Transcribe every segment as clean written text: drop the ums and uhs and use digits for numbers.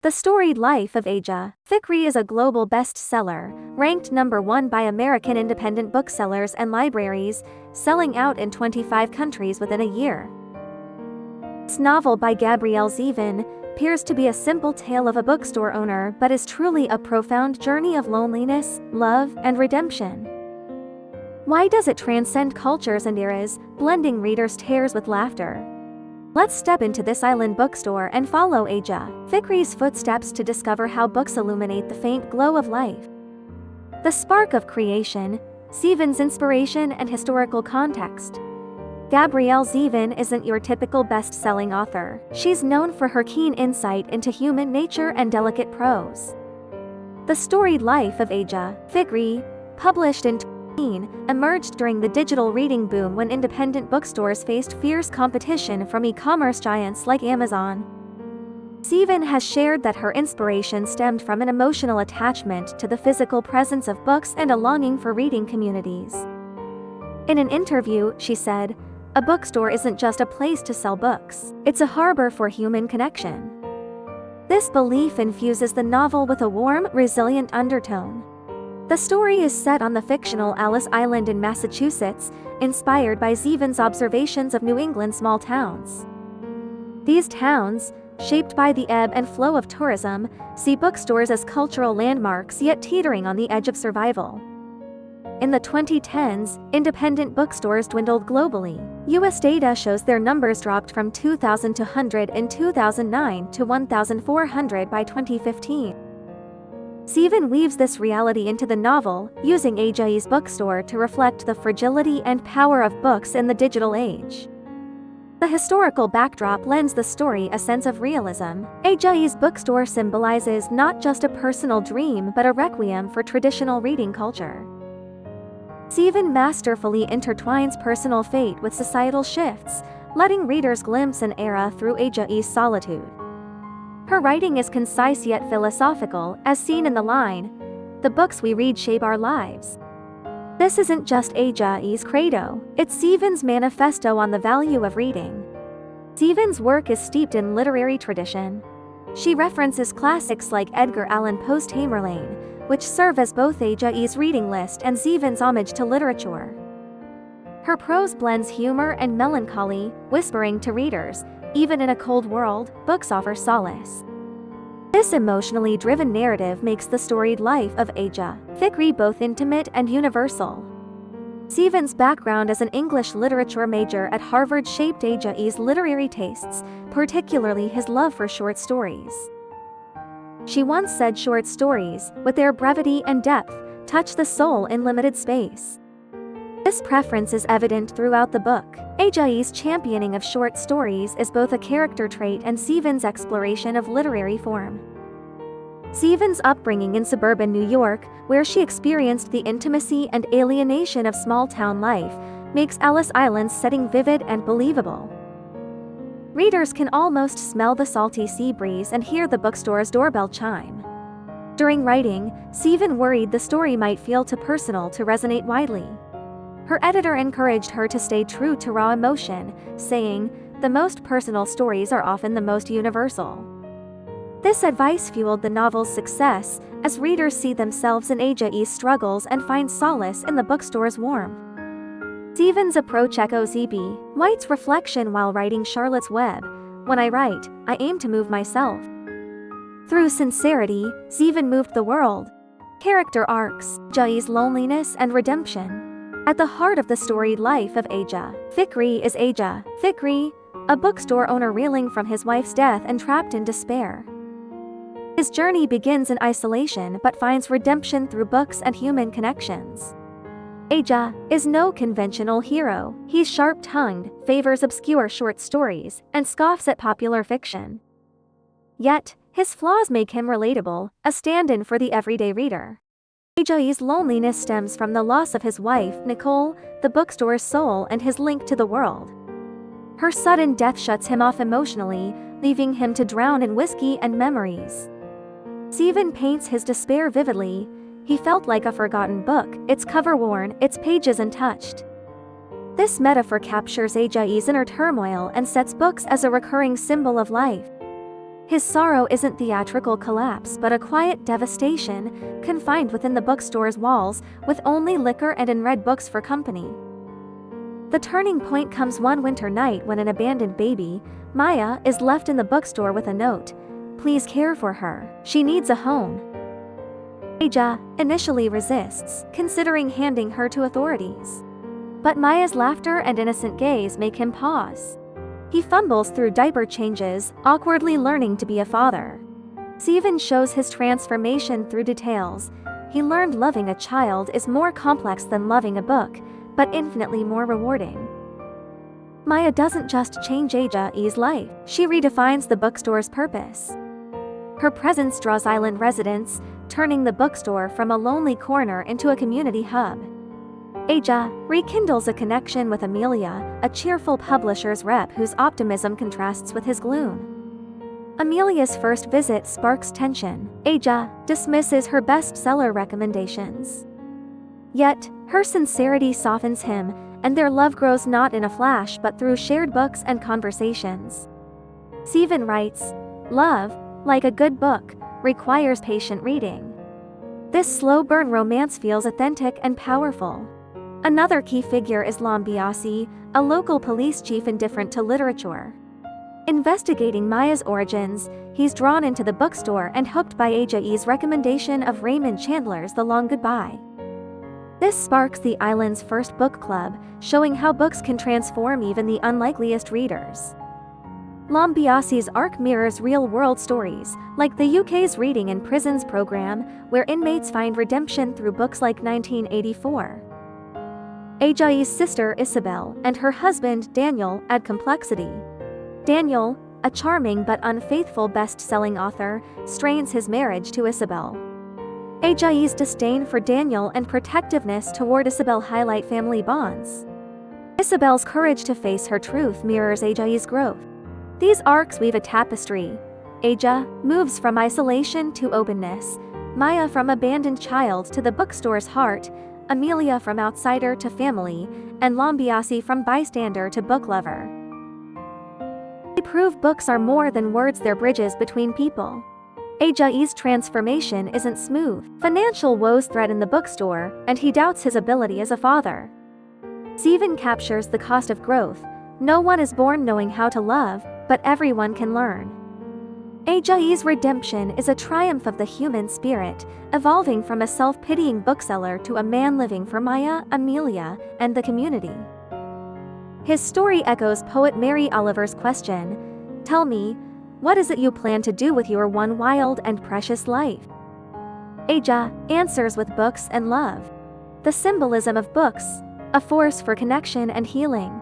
The Storied Life of A.J. Fikry is a global bestseller, ranked #1 by American independent booksellers and libraries, selling out in 25 countries within a year. This novel by Gabrielle Zevin appears to be a simple tale of a bookstore owner but is truly a profound journey of loneliness, love, and redemption. Why does it transcend cultures and eras, blending readers' tears with laughter? Let's step into this island bookstore and follow A.J. Fikry's footsteps to discover how books illuminate the faint glow of life. The spark of creation, Zevin's inspiration and historical context. Gabrielle Zevin isn't your typical best-selling author. She's known for her keen insight into human nature and delicate prose. The Storied Life of A.J. Fikry, published in 2018, emerged during the digital reading boom when independent bookstores faced fierce competition from e-commerce giants like Amazon. Zevin has shared that her inspiration stemmed from an emotional attachment to the physical presence of books and a longing for reading communities. In an interview, she said, "A bookstore isn't just a place to sell books, it's a harbor for human connection." This belief infuses the novel with a warm, resilient undertone. The story is set on the fictional Alice Island in Massachusetts, inspired by Zevin's observations of New England's small towns. These towns, shaped by the ebb and flow of tourism, see bookstores as cultural landmarks yet teetering on the edge of survival. In the 2010s, independent bookstores dwindled globally. US data shows their numbers dropped from 2,200 in 2009 to 1,400 by 2015. Zevin weaves this reality into the novel, using A.J.'s bookstore to reflect the fragility and power of books in the digital age. The historical backdrop lends the story a sense of realism. A.J.'s bookstore symbolizes not just a personal dream but a requiem for traditional reading culture. Zevin masterfully intertwines personal fate with societal shifts, letting readers glimpse an era through A.J.'s solitude. Her writing is concise yet philosophical, as seen in the line, "The books we read shape our lives." This isn't just A.J.'s credo, it's Zevin's manifesto on the value of reading. Zevin's work is steeped in literary tradition. She references classics like Edgar Allan Poe's Tamerlane, which serve as both A.J.'s reading list and Zevin's homage to literature. Her prose blends humor and melancholy, whispering to readers, "Even in a cold world, books offer solace." This emotionally driven narrative makes the storied life of A.J. Fikry both intimate and universal. Zevin's background as an English literature major at Harvard shaped A.J.'s literary tastes, particularly his love for short stories. She once said short stories, with their brevity and depth, touch the soul in limited space. This preference is evident throughout the book. A.J.'s championing of short stories is both a character trait and Zevin's exploration of literary form. Zevin's upbringing in suburban New York, where she experienced the intimacy and alienation of small-town life, makes Alice Island's setting vivid and believable. Readers can almost smell the salty sea breeze and hear the bookstore's doorbell chime. During writing, Zevin worried the story might feel too personal to resonate widely. Her editor encouraged her to stay true to raw emotion, saying, "The most personal stories are often the most universal." This advice fueled the novel's success, as readers see themselves in A.J.'s struggles and find solace in the bookstore's warmth. Zevin's approach echoes E.B. White's reflection while writing Charlotte's Web, "When I write, I aim to move myself." Through sincerity, Zevin moved the world. Character arcs, A.J.'s loneliness and redemption. At the heart of the storied life of A.J. Fikry is A.J. Fikry, a bookstore owner reeling from his wife's death and trapped in despair. His journey begins in isolation but finds redemption through books and human connections. A.J. is no conventional hero. He's sharp-tongued, favors obscure short stories, and scoffs at popular fiction. Yet, his flaws make him relatable, a stand-in for the everyday reader. A.J.'s loneliness stems from the loss of his wife, Nicole, the bookstore's soul, and his link to the world. Her sudden death shuts him off emotionally, leaving him to drown in whiskey and memories. Zevin paints his despair vividly. "He felt like a forgotten book, its cover worn, its pages untouched." This metaphor captures A.J.'s inner turmoil and sets books as a recurring symbol of life. His sorrow isn't theatrical collapse but a quiet devastation, confined within the bookstore's walls, with only liquor and unread books for company. The turning point comes one winter night when an abandoned baby, Maya, is left in the bookstore with a note. Please care for her. She needs a home. A.J. initially resists, considering handing her to authorities. But Maya's laughter and innocent gaze make him pause. He fumbles through diaper changes, awkwardly learning to be a father. Zevin shows his transformation through details. He learned loving a child is more complex than loving a book, but infinitely more rewarding. Maya doesn't just change A.J.'s life, she redefines the bookstore's purpose. Her presence draws island residents, turning the bookstore from a lonely corner into a community hub. A.J. rekindles a connection with Amelia, a cheerful publisher's rep whose optimism contrasts with his gloom. Amelia's first visit sparks tension. A.J. dismisses her bestseller recommendations. Yet, her sincerity softens him, and their love grows not in a flash but through shared books and conversations. Zevin writes, "Love, like a good book, requires patient reading." This slow burn romance feels authentic and powerful. Another key figure is Lambiasi, a local police chief indifferent to literature. Investigating Maya's origins, he's drawn into the bookstore and hooked by A.J.'s recommendation of Raymond Chandler's The Long Goodbye. This sparks the island's first book club, showing how books can transform even the unlikeliest readers. Lambiasi's arc mirrors real-world stories, like the UK's Reading in Prisons program, where inmates find redemption through books like 1984. A.J.'s sister Isabel and her husband Daniel add complexity. Daniel, a charming but unfaithful best-selling author, strains his marriage to Isabel. A.J.'s disdain for Daniel and protectiveness toward Isabel highlight family bonds. Isabel's courage to face her truth mirrors A.J.'s growth. These arcs weave a tapestry. A.J. moves from isolation to openness, Maya from abandoned child to the bookstore's heart, Amelia from outsider to family, and Lambiasi from bystander to book lover. They prove books are more than words, they're bridges between people. A.J.'s transformation isn't smooth. Financial woes threaten the bookstore, and he doubts his ability as a father. Zevin captures the cost of growth. No one is born knowing how to love, but everyone can learn. A.J.'s redemption is a triumph of the human spirit, evolving from a self-pitying bookseller to a man living for Maya, Amelia, and the community. His story echoes poet Mary Oliver's question, "Tell me, what is it you plan to do with your one wild and precious life?" A.J. answers with books and love. The symbolism of books, a force for connection and healing.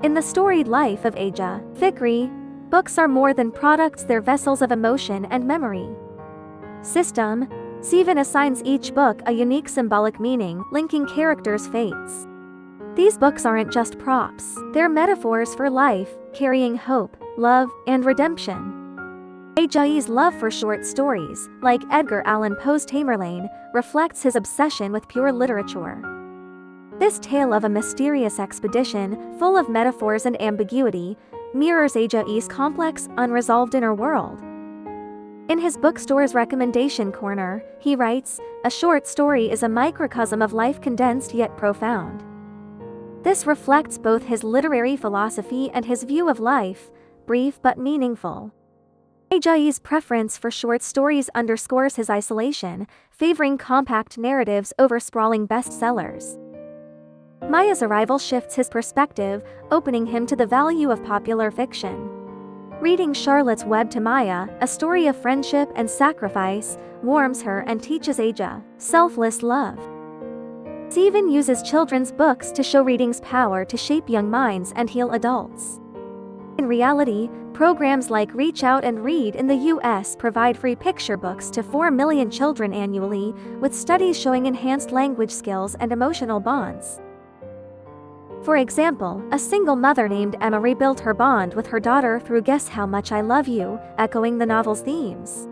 In the storied life of A.J. Fikry, books are more than products, they're vessels of emotion and memory. System: Zevin assigns each book a unique symbolic meaning, linking characters' fates. These books aren't just props, they're metaphors for life, carrying hope, love, and redemption. A.J.'s love for short stories, like Edgar Allan Poe's Tamerlane, reflects his obsession with pure literature. This tale of a mysterious expedition, full of metaphors and ambiguity, mirrors A.J.'s complex, unresolved inner world. In his bookstore's recommendation corner, he writes, "A short story is a microcosm of life, condensed yet profound." This reflects both his literary philosophy and his view of life, brief but meaningful. A.J.'s preference for short stories underscores his isolation, favoring compact narratives over sprawling bestsellers. Maya's arrival shifts his perspective, opening him to the value of popular fiction. Reading Charlotte's Web to Maya, a story of friendship and sacrifice, warms her and teaches A.J. selfless love. Zevin uses children's books to show reading's power to shape young minds and heal adults. In reality, programs like Reach Out and Read in the U.S. provide free picture books to 4 million children annually, with studies showing enhanced language skills and emotional bonds. For example, a single mother named Emma rebuilt her bond with her daughter through Guess How Much I Love You, echoing the novel's themes.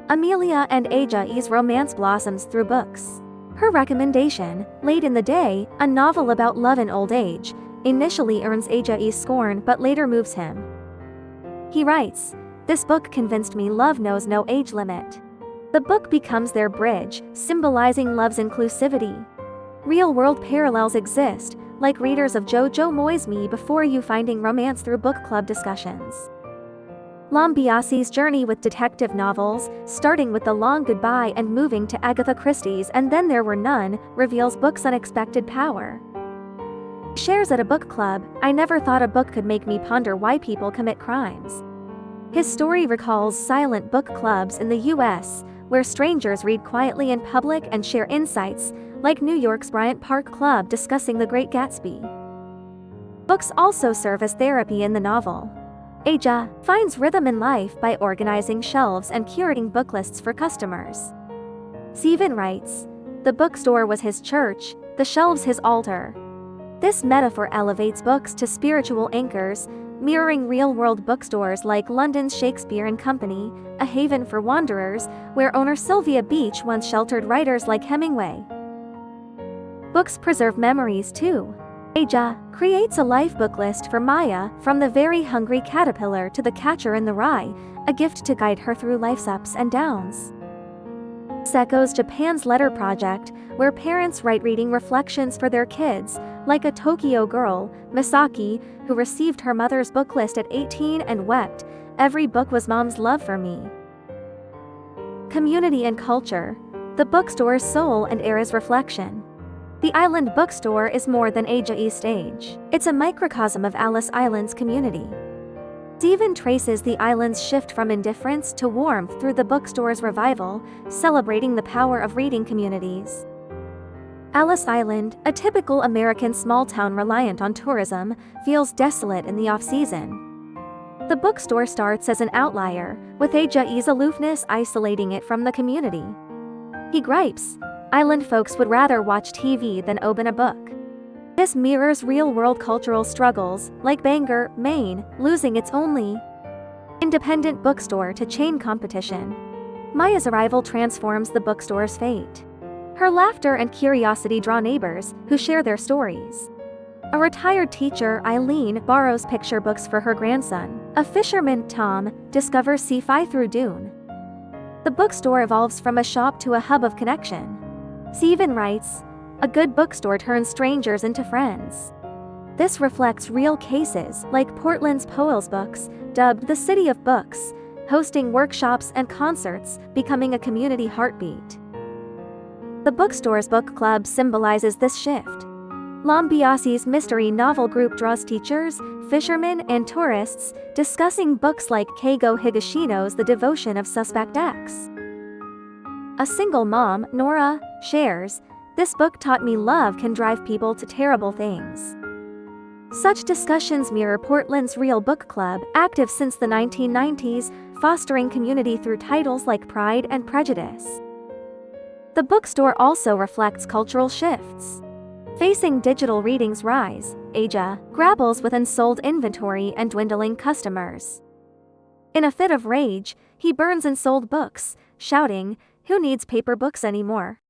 Amelia and A.J.'s romance blossoms through books. Her recommendation, Late in the Day, a novel about love and old age, initially earns A.J.'s scorn but later moves him. He writes, This book convinced me love knows no age limit. The book becomes their bridge, symbolizing love's inclusivity. Real-world parallels exist, like readers of Jojo Moyes Me Before You finding romance through book club discussions. Lambiasi's journey with detective novels, starting with The Long Goodbye and moving to Agatha Christie's And Then There Were None, reveals book's unexpected power. Shares at a book club, I never thought a book could make me ponder why people commit crimes. His story recalls silent book clubs in the US, where strangers read quietly in public and share insights, like New York's Bryant Park Club discussing The Great Gatsby. Books also serve as therapy in the novel. A.J. finds rhythm in life by organizing shelves and curating book lists for customers. Zevin writes, "The bookstore was his church, the shelves his altar." This metaphor elevates books to spiritual anchors, mirroring real-world bookstores like London's Shakespeare and Company, a haven for wanderers, where owner Sylvia Beach once sheltered writers like Hemingway. Books preserve memories too. A.J. creates a life book list for Maya, from The Very Hungry Caterpillar to The Catcher in the Rye, a gift to guide her through life's ups and downs. Echoes Japan's Letter Project, where parents write reading reflections for their kids, like a Tokyo girl, Misaki, who received her mother's book list at 18 and wept, "Every book was mom's love for me." Community and culture. The bookstore's soul and era's reflection. The Island Bookstore is more than A.J. stage. It's a microcosm of Alice Island's community. Zevin traces the island's shift from indifference to warmth through the bookstore's revival, celebrating the power of reading communities. Alice Island, a typical American small town reliant on tourism, feels desolate in the off-season. The bookstore starts as an outlier, with A.J.'s aloofness isolating it from the community. He gripes, "Island folks would rather watch TV than open a book." This mirrors real-world cultural struggles, like Bangor, Maine, losing its only independent bookstore to chain competition. Maya's arrival transforms the bookstore's fate. Her laughter and curiosity draw neighbors, who share their stories. A retired teacher, Eileen, borrows picture books for her grandson. A fisherman, Tom, discovers Sea-Fi through Dune. The bookstore evolves from a shop to a hub of connection. Zevin writes, "A good bookstore turns strangers into friends." This reflects real cases, like Portland's Powell's Books, dubbed the City of Books, hosting workshops and concerts, becoming a community heartbeat. The bookstore's book club symbolizes this shift. Lambiasi's mystery novel group draws teachers, fishermen, and tourists, discussing books like Keigo Higashino's The Devotion of Suspect X. A single mom, Nora, shares, "This book taught me love can drive people to terrible things." Such discussions mirror Portland's Real Book Club, active since the 1990s, fostering community through titles like Pride and Prejudice. The bookstore also reflects cultural shifts. Facing digital reading's rise, A.J. grapples with unsold inventory and dwindling customers. In a fit of rage, he burns unsold books, shouting, "Who needs paper books anymore?"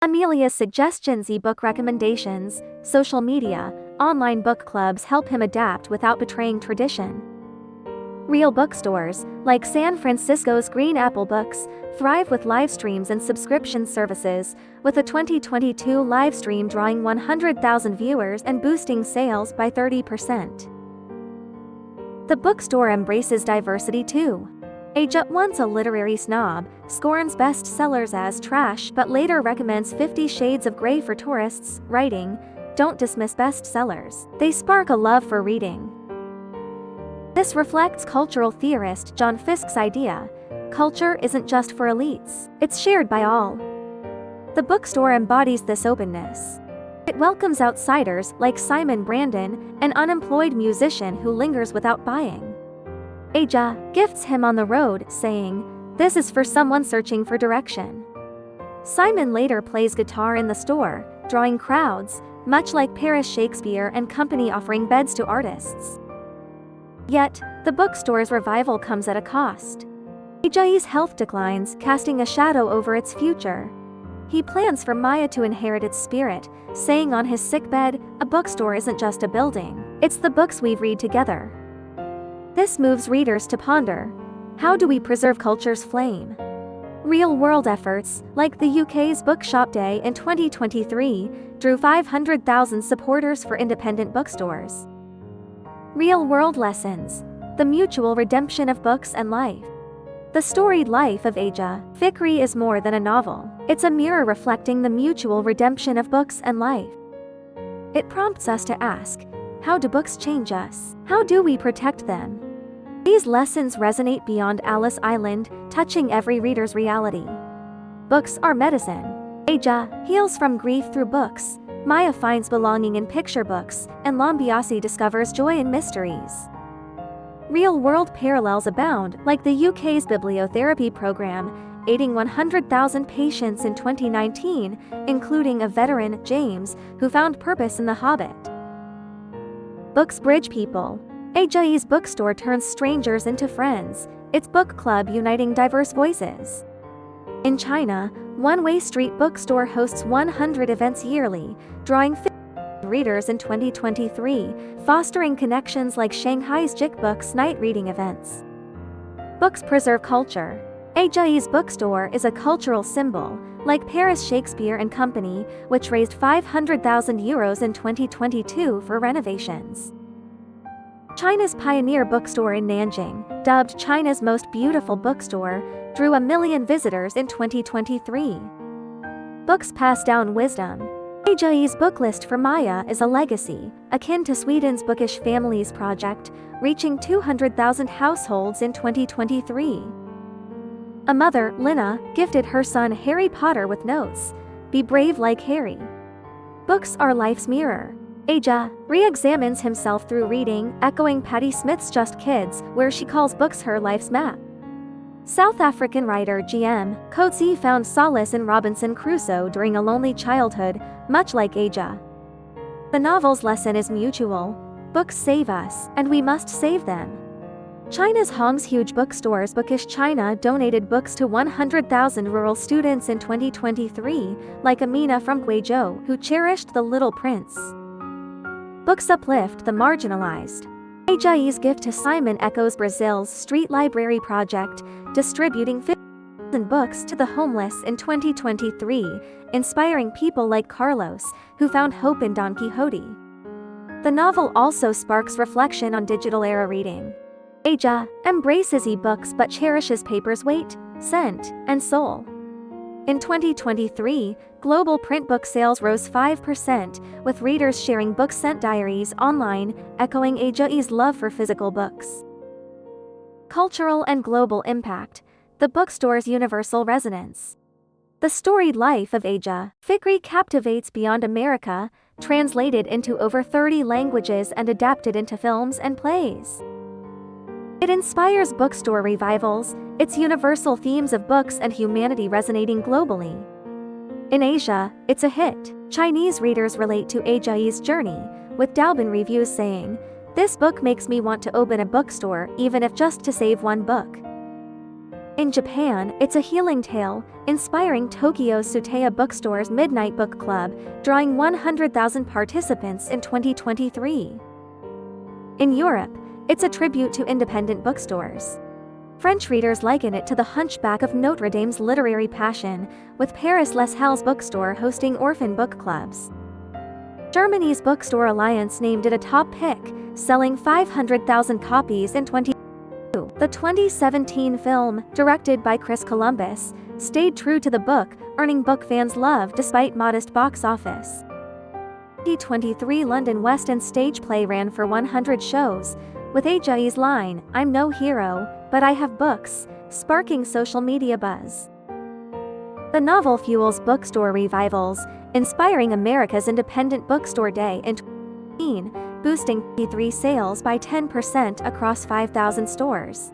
Amelia's suggestions, e-book recommendations, social media, online book clubs help him adapt without betraying tradition. Real bookstores, like San Francisco's Green Apple Books, thrive with live streams and subscription services, with a 2022 live stream drawing 100,000 viewers and boosting sales by 30%. The bookstore embraces diversity too. A.J., once a literary snob, scorns bestsellers as trash but later recommends 50 Shades of Grey for tourists, writing, "Don't dismiss bestsellers. They spark a love for reading." This reflects cultural theorist John Fiske's idea, culture isn't just for elites, it's shared by all. The bookstore embodies this openness. It welcomes outsiders like Simon Brandon, an unemployed musician who lingers without buying. A.J. gifts him on the road, saying, "This is for someone searching for direction." Simon later plays guitar in the store, drawing crowds, much like Paris Shakespeare and Company offering beds to artists. Yet, the bookstore's revival comes at a cost. A.J.'s health declines, casting a shadow over its future. He plans for Maya to inherit its spirit, saying on his sickbed, "A bookstore isn't just a building, it's the books we read together." This moves readers to ponder, How do we preserve culture's flame? Real-world efforts, like the UK's Bookshop Day in 2023, drew 500,000 supporters for independent bookstores. Real-world lessons: the mutual redemption of books and life. The Storied Life of A.J. Fikry is more than a novel. It's a mirror reflecting the mutual redemption of books and life. It prompts us to ask, how do books change us? How do we protect them? These lessons resonate beyond Alice Island, touching every reader's reality. Books are medicine. A.J. heals from grief through books, Maya finds belonging in picture books, and Lambiasi discovers joy in mysteries. Real-world parallels abound, like the UK's bibliotherapy program, aiding 100,000 patients in 2019, including a veteran, James, who found purpose in The Hobbit. Books bridge people. A.J.'s bookstore turns strangers into friends, its book club uniting diverse voices. In China, One-Way Street Bookstore hosts 100 events yearly, drawing readers in 2023, fostering connections like Shanghai's JIC Books night reading events. Books preserve culture. A.J.'s bookstore is a cultural symbol, like Paris Shakespeare and Company, which raised €500,000 in 2022 for renovations. China's pioneer bookstore in Nanjing, dubbed China's most beautiful bookstore, drew 1 million visitors in 2023. Books pass down wisdom. A.J.'s book list for Maya is a legacy, akin to Sweden's Bookish Families Project, reaching 200,000 households in 2023. A mother, Lina, gifted her son Harry Potter with notes, "Be brave like Harry." Books are life's mirror. A.J. re-examines himself through reading, echoing Patti Smith's Just Kids, where she calls books her life's map. South African writer G.M. Coetzee found solace in Robinson Crusoe during a lonely childhood, much like A.J. The novel's lesson is mutual. Books save us, and we must save them. China's Hong's huge bookstores Bookish China donated books to 100,000 rural students in 2023, like Amina from Guizhou, who cherished The Little Prince. Books uplift the marginalized. A.J.'s gift to Simon echoes Brazil's Street Library Project, distributing 50,000 books to the homeless in 2023, inspiring people like Carlos, who found hope in Don Quixote. The novel also sparks reflection on digital-era reading. A.J. embraces e-books but cherishes paper's weight, scent, and soul. In 2023, global print book sales rose 5%, with readers sharing book-scent diaries online, echoing A.J.'s love for physical books. Cultural and global impact. The bookstore's universal resonance. The Storied Life of A.J. Fikry captivates beyond America, translated into over 30 languages and adapted into films and plays. It inspires bookstore revivals, its universal themes of books and humanity resonating globally. In Asia, it's a hit. Chinese readers relate to A.J.'s journey, with Douban reviews saying, "This book makes me want to open a bookstore even if just to save one book." In Japan, it's a healing tale, inspiring Tokyo's Suteya Bookstore's Midnight Book Club, drawing 100,000 participants in 2023. In Europe, it's a tribute to independent bookstores. French readers liken it to the Hunchback of Notre Dame's literary passion, with Paris Les Halles bookstore hosting orphan book clubs. Germany's Bookstore Alliance named it a top pick, selling 500,000 copies in 2022. The 2017 film, directed by Chris Columbus, stayed true to the book, earning book fans' love despite modest box office. The 2023 London West End stage play ran for 100 shows, with A.J.'s line, "I'm no hero, but I have books," sparking social media buzz. The novel fuels bookstore revivals, inspiring America's Independent Bookstore Day in 2018, boosting 3 sales by 10% across 5,000 stores.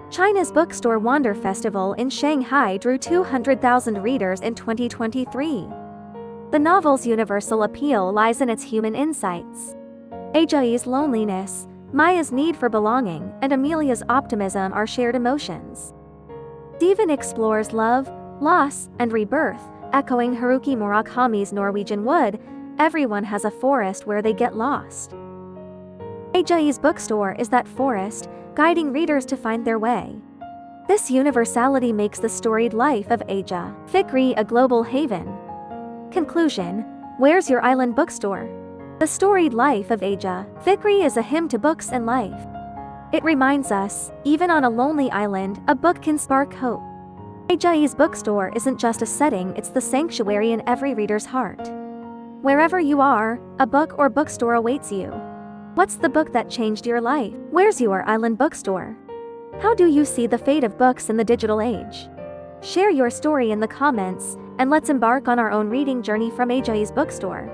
China's Bookstore Wander Festival in Shanghai drew 200,000 readers in 2023. The novel's universal appeal lies in its human insights. A.J.'s loneliness, Maya's need for belonging, and Amelia's optimism are shared emotions. Zevin explores love, loss, and rebirth, echoing Haruki Murakami's Norwegian Wood, "Everyone has a forest where they get lost." A.J.'s bookstore is that forest, guiding readers to find their way. This universality makes the storied life of A.J. Fikry a global haven. Conclusion: where's your island bookstore? The Storied Life of A.J. Fikry is a hymn to books and life. It reminds us, even on a lonely island, a book can spark hope. A.J.'s bookstore isn't just a setting, it's the sanctuary in every reader's heart. Wherever you are, a book or bookstore awaits you. What's the book that changed your life? Where's your island bookstore? How do you see the fate of books in the digital age? Share your story in the comments, and let's embark on our own reading journey from A.J.'s bookstore.